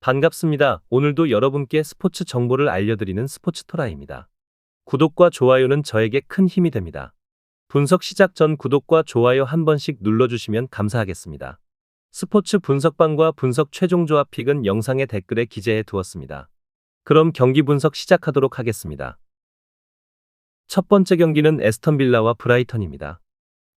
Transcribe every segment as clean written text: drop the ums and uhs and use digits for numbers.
반갑습니다. 오늘도 여러분께 스포츠 정보를 알려드리는 스포츠토라입니다. 구독과 좋아요는 저에게 큰 힘이 됩니다. 분석 시작 전 구독과 좋아요 한 번씩 눌러주시면 감사하겠습니다. 스포츠 분석방과 분석 최종 조합 픽은 영상의 댓글에 기재해 두었습니다. 그럼 경기 분석 시작하도록 하겠습니다. 첫 번째 경기는 에스턴 빌라와 브라이턴입니다.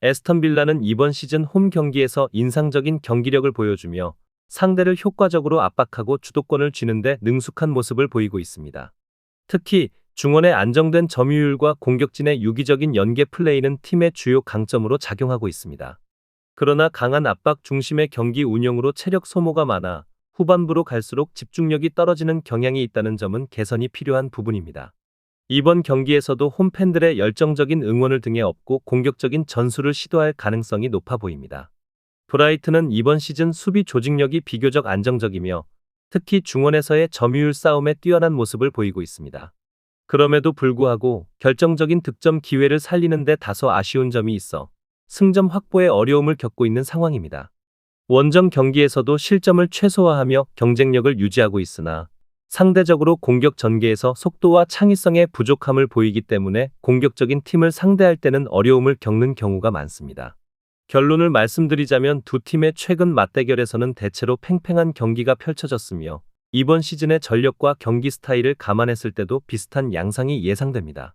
에스턴 빌라는 이번 시즌 홈 경기에서 인상적인 경기력을 보여주며 상대를 효과적으로 압박하고 주도권을 쥐는데 능숙한 모습을 보이고 있습니다. 특히 중원의 안정된 점유율과 공격진의 유기적인 연계 플레이는 팀의 주요 강점으로 작용하고 있습니다. 그러나 강한 압박 중심의 경기 운영으로 체력 소모가 많아 후반부로 갈수록 집중력이 떨어지는 경향이 있다는 점은 개선이 필요한 부분입니다. 이번 경기에서도 홈팬들의 열정적인 응원을 등에 업고 공격적인 전술을 시도할 가능성이 높아 보입니다. 브라이튼은 이번 시즌 수비 조직력이 비교적 안정적이며 특히 중원에서의 점유율 싸움에 뛰어난 모습을 보이고 있습니다. 그럼에도 불구하고 결정적인 득점 기회를 살리는 데 다소 아쉬운 점이 있어 승점 확보에 어려움을 겪고 있는 상황입니다. 원정 경기에서도 실점을 최소화하며 경쟁력을 유지하고 있으나 상대적으로 공격 전개에서 속도와 창의성의 부족함을 보이기 때문에 공격적인 팀을 상대할 때는 어려움을 겪는 경우가 많습니다. 결론을 말씀드리자면 두 팀의 최근 맞대결에서는 대체로 팽팽한 경기가 펼쳐졌으며 이번 시즌의 전력과 경기 스타일을 감안했을 때도 비슷한 양상이 예상됩니다.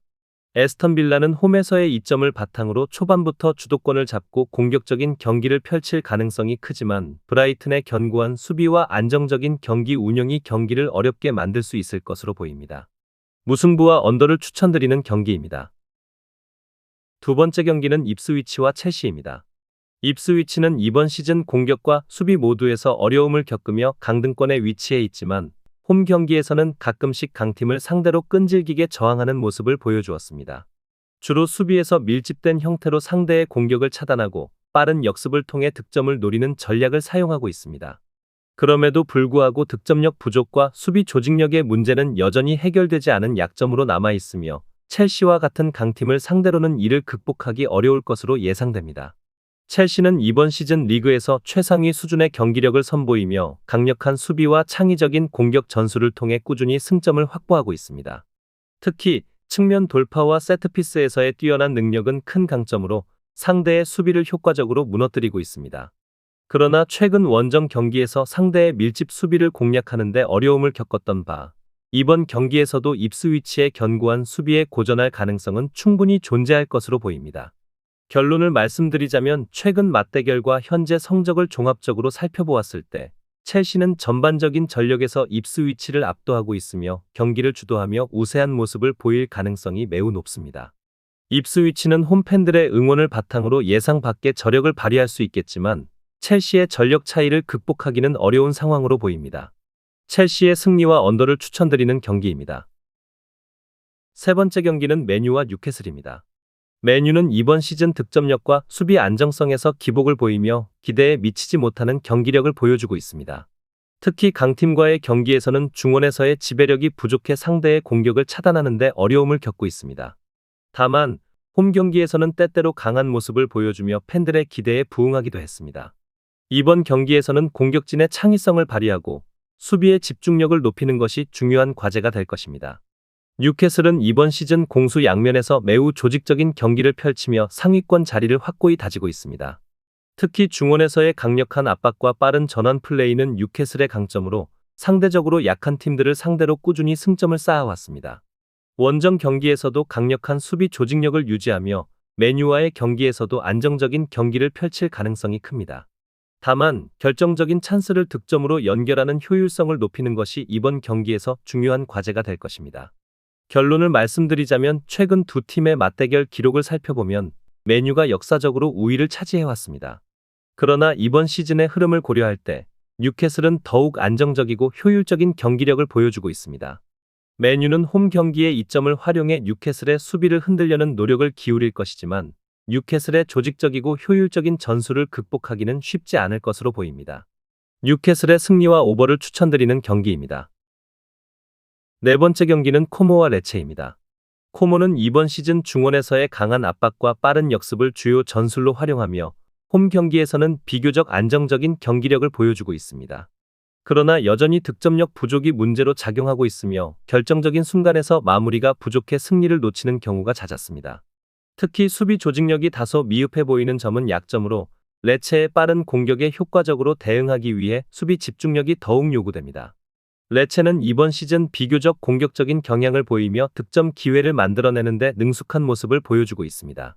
에스턴 빌라는 홈에서의 이점을 바탕으로 초반부터 주도권을 잡고 공격적인 경기를 펼칠 가능성이 크지만 브라이튼의 견고한 수비와 안정적인 경기 운영이 경기를 어렵게 만들 수 있을 것으로 보입니다. 무승부와 언더를 추천드리는 경기입니다. 두 번째 경기는 입스위치와 첼시입니다. 입스위치는 이번 시즌 공격과 수비 모두에서 어려움을 겪으며 강등권에 위치해 있지만 홈 경기에서는 가끔씩 강팀을 상대로 끈질기게 저항하는 모습을 보여주었습니다. 주로 수비에서 밀집된 형태로 상대의 공격을 차단하고 빠른 역습을 통해 득점을 노리는 전략을 사용하고 있습니다. 그럼에도 불구하고 득점력 부족과 수비 조직력의 문제는 여전히 해결되지 않은 약점으로 남아 있으며 첼시와 같은 강팀을 상대로는 이를 극복하기 어려울 것으로 예상됩니다. 첼시는 이번 시즌 리그에서 최상위 수준의 경기력을 선보이며 강력한 수비와 창의적인 공격 전술을 통해 꾸준히 승점을 확보하고 있습니다. 특히 측면 돌파와 세트피스에서의 뛰어난 능력은 큰 강점으로 상대의 수비를 효과적으로 무너뜨리고 있습니다. 그러나 최근 원정 경기에서 상대의 밀집 수비를 공략하는 데 어려움을 겪었던 바 이번 경기에서도 입스위치의 견고한 수비에 고전할 가능성은 충분히 존재할 것으로 보입니다. 결론을 말씀드리자면 최근 맞대결과 현재 성적을 종합적으로 살펴보았을 때 첼시는 전반적인 전력에서 입스위치를 압도하고 있으며 경기를 주도하며 우세한 모습을 보일 가능성이 매우 높습니다. 입스위치는 홈팬들의 응원을 바탕으로 예상 밖의 저력을 발휘할 수 있겠지만 첼시의 전력 차이를 극복하기는 어려운 상황으로 보입니다. 첼시의 승리와 언더를 추천드리는 경기입니다. 세 번째 경기는 맨유와 뉴캐슬입니다. 맨유는 이번 시즌 득점력과 수비 안정성에서 기복을 보이며 기대에 미치지 못하는 경기력을 보여주고 있습니다. 특히 강팀과의 경기에서는 중원에서의 지배력이 부족해 상대의 공격을 차단하는 데 어려움을 겪고 있습니다. 다만 홈 경기에서는 때때로 강한 모습을 보여주며 팬들의 기대에 부응하기도 했습니다. 이번 경기에서는 공격진의 창의성을 발휘하고 수비의 집중력을 높이는 것이 중요한 과제가 될 것입니다. 뉴캐슬은 이번 시즌 공수 양면에서 매우 조직적인 경기를 펼치며 상위권 자리를 확고히 다지고 있습니다. 특히 중원에서의 강력한 압박과 빠른 전환 플레이는 뉴캐슬의 강점으로 상대적으로 약한 팀들을 상대로 꾸준히 승점을 쌓아왔습니다. 원정 경기에서도 강력한 수비 조직력을 유지하며 맨유와의 경기에서도 안정적인 경기를 펼칠 가능성이 큽니다. 다만 결정적인 찬스를 득점으로 연결하는 효율성을 높이는 것이 이번 경기에서 중요한 과제가 될 것입니다. 결론을 말씀드리자면 최근 두 팀의 맞대결 기록을 살펴보면 맨유가 역사적으로 우위를 차지해왔습니다. 그러나 이번 시즌의 흐름을 고려할 때 뉴캐슬은 더욱 안정적이고 효율적인 경기력을 보여주고 있습니다. 맨유는 홈 경기의 이점을 활용해 뉴캐슬의 수비를 흔들려는 노력을 기울일 것이지만 뉴캐슬의 조직적이고 효율적인 전술을 극복하기는 쉽지 않을 것으로 보입니다. 뉴캐슬의 승리와 오버를 추천드리는 경기입니다. 네 번째 경기는 코모와 레체입니다. 코모는 이번 시즌 중원에서의 강한 압박과 빠른 역습을 주요 전술로 활용하며 홈 경기에서는 비교적 안정적인 경기력을 보여주고 있습니다. 그러나 여전히 득점력 부족이 문제로 작용하고 있으며 결정적인 순간에서 마무리가 부족해 승리를 놓치는 경우가 잦았습니다. 특히 수비 조직력이 다소 미흡해 보이는 점은 약점으로 레체의 빠른 공격에 효과적으로 대응하기 위해 수비 집중력이 더욱 요구됩니다. 레체는 이번 시즌 비교적 공격적인 경향을 보이며 득점 기회를 만들어내는데 능숙한 모습을 보여주고 있습니다.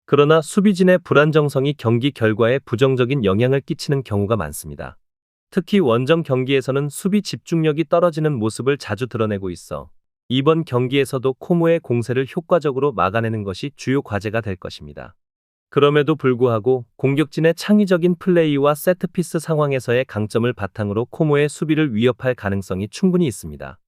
그러나 수비진의 불안정성이 경기 결과에 부정적인 영향을 끼치는 경우가 많습니다. 특히 원정 경기에서는 수비 집중력이 떨어지는 모습을 자주 드러내고 있어 이번 경기에서도 코모의 공세를 효과적으로 막아내는 것이 주요 과제가 될 것입니다. 그럼에도 불구하고 공격진의 창의적인 플레이와 세트피스 상황에서의 강점을 바탕으로 코모의 수비를 위협할 가능성이 충분히 있습니다.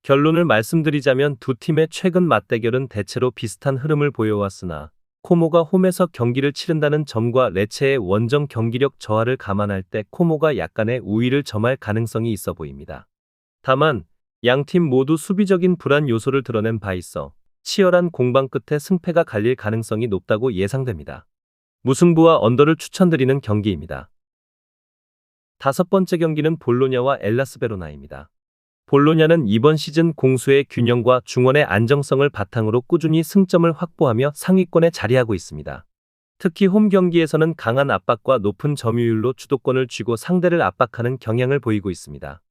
결론을 말씀드리자면 두 팀의 최근 맞대결은 대체로 비슷한 흐름을 보여왔으나 코모가 홈에서 경기를 치른다는 점과 레체의 원정 경기력 저하를 감안할 때 코모가 약간의 우위를 점할 가능성이 있어 보입니다. 다만 양팀 모두 수비적인 불안 요소를 드러낸 바 있어 치열한 공방 끝에 승패가 갈릴 가능성이 높다고 예상됩니다. 무승부와 언더를 추천드리는 경기입니다. 다섯 번째 경기는 볼로냐와 엘라스 베로나입니다. 볼로냐는 이번 시즌 공수의 균형과 중원의 안정성을 바탕으로 꾸준히 승점을 확보하며 상위권에 자리하고 있습니다. 특히 홈 경기에서는 강한 압박과 높은 점유율로 주도권을 쥐고 상대를 압박하는 경향을 보이고 있습니다.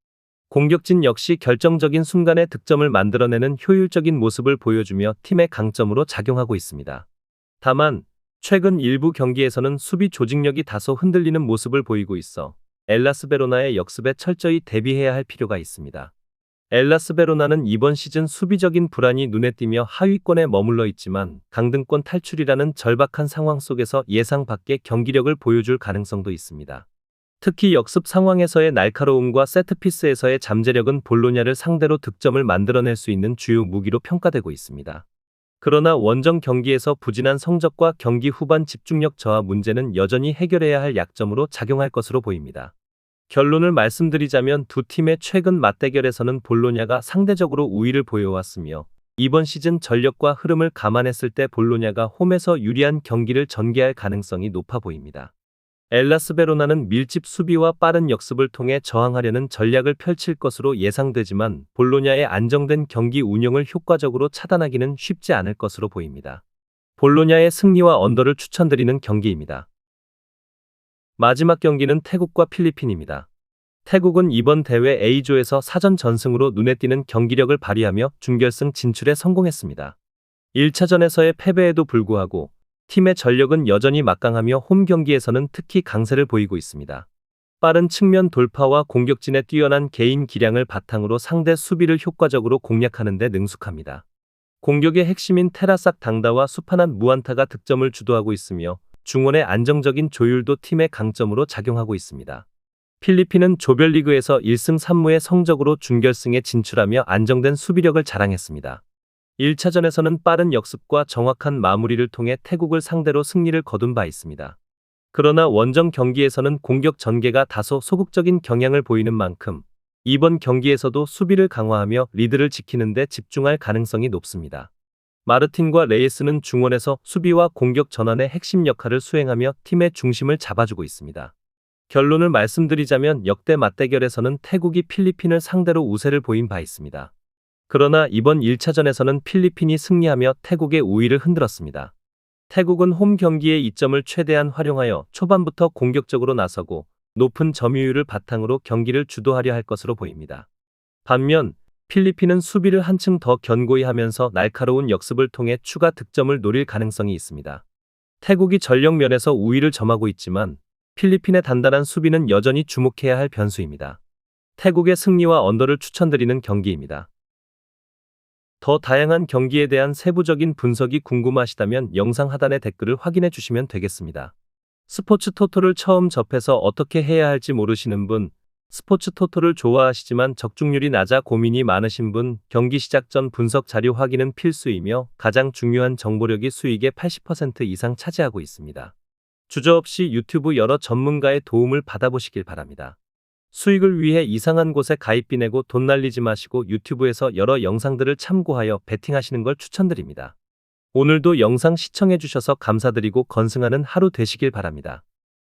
공격진 역시 결정적인 순간에 득점을 만들어내는 효율적인 모습을 보여주며 팀의 강점으로 작용하고 있습니다. 다만 최근 일부 경기에서는 수비 조직력이 다소 흔들리는 모습을 보이고 있어 엘라스 베로나의 역습에 철저히 대비해야 할 필요가 있습니다. 엘라스 베로나는 이번 시즌 수비적인 불안이 눈에 띄며 하위권에 머물러 있지만 강등권 탈출이라는 절박한 상황 속에서 예상 밖의 경기력을 보여줄 가능성도 있습니다. 특히 역습 상황에서의 날카로움과 세트피스에서의 잠재력은 볼로냐를 상대로 득점을 만들어낼 수 있는 주요 무기로 평가되고 있습니다. 그러나 원정 경기에서 부진한 성적과 경기 후반 집중력 저하 문제는 여전히 해결해야 할 약점으로 작용할 것으로 보입니다. 결론을 말씀드리자면 두 팀의 최근 맞대결에서는 볼로냐가 상대적으로 우위를 보여왔으며 이번 시즌 전력과 흐름을 감안했을 때 볼로냐가 홈에서 유리한 경기를 전개할 가능성이 높아 보입니다. 엘라스 베로나는 밀집 수비와 빠른 역습을 통해 저항하려는 전략을 펼칠 것으로 예상되지만 볼로냐의 안정된 경기 운영을 효과적으로 차단하기는 쉽지 않을 것으로 보입니다. 볼로냐의 승리와 언더를 추천드리는 경기입니다. 마지막 경기는 태국과 필리핀입니다. 태국은 이번 대회 A조에서 사전 전승으로 눈에 띄는 경기력을 발휘하며 준결승 진출에 성공했습니다. 1차전에서의 패배에도 불구하고 팀의 전력은 여전히 막강하며 홈 경기에서는 특히 강세를 보이고 있습니다. 빠른 측면 돌파와 공격진의 뛰어난 개인 기량을 바탕으로 상대 수비를 효과적으로 공략하는 데 능숙합니다. 공격의 핵심인 테라삭 당다와 수파난 무안타가 득점을 주도하고 있으며 중원의 안정적인 조율도 팀의 강점으로 작용하고 있습니다. 필리핀은 조별리그에서 1승 3무의 성적으로 준결승에 진출하며 안정된 수비력을 자랑했습니다. 1차전에서는 빠른 역습과 정확한 마무리를 통해 태국을 상대로 승리를 거둔 바 있습니다. 그러나 원정 경기에서는 공격 전개가 다소 소극적인 경향을 보이는 만큼 이번 경기에서도 수비를 강화하며 리드를 지키는 데 집중할 가능성이 높습니다. 마르틴과 레이스는 중원에서 수비와 공격 전환의 핵심 역할을 수행하며 팀의 중심을 잡아주고 있습니다. 결론을 말씀드리자면 역대 맞대결에서는 태국이 필리핀을 상대로 우세를 보인 바 있습니다. 그러나 이번 1차전에서는 필리핀이 승리하며 태국의 우위를 흔들었습니다. 태국은 홈 경기의 이점을 최대한 활용하여 초반부터 공격적으로 나서고 높은 점유율을 바탕으로 경기를 주도하려 할 것으로 보입니다. 반면 필리핀은 수비를 한층 더 견고히 하면서 날카로운 역습을 통해 추가 득점을 노릴 가능성이 있습니다. 태국이 전력 면에서 우위를 점하고 있지만 필리핀의 단단한 수비는 여전히 주목해야 할 변수입니다. 태국의 승리와 언더를 추천드리는 경기입니다. 더 다양한 경기에 대한 세부적인 분석이 궁금하시다면 영상 하단의 댓글을 확인해 주시면 되겠습니다. 스포츠 토토를 처음 접해서 어떻게 해야 할지 모르시는 분, 스포츠 토토를 좋아하시지만 적중률이 낮아 고민이 많으신 분, 경기 시작 전 분석 자료 확인은 필수이며 가장 중요한 정보력이 수익의 80% 이상 차지하고 있습니다. 주저없이 유튜브 여러 전문가의 도움을 받아보시길 바랍니다. 수익을 위해 이상한 곳에 가입비 내고 돈 날리지 마시고 유튜브에서 여러 영상들을 참고하여 베팅하시는 걸 추천드립니다. 오늘도 영상 시청해 주셔서 감사드리고 건승하는 하루 되시길 바랍니다.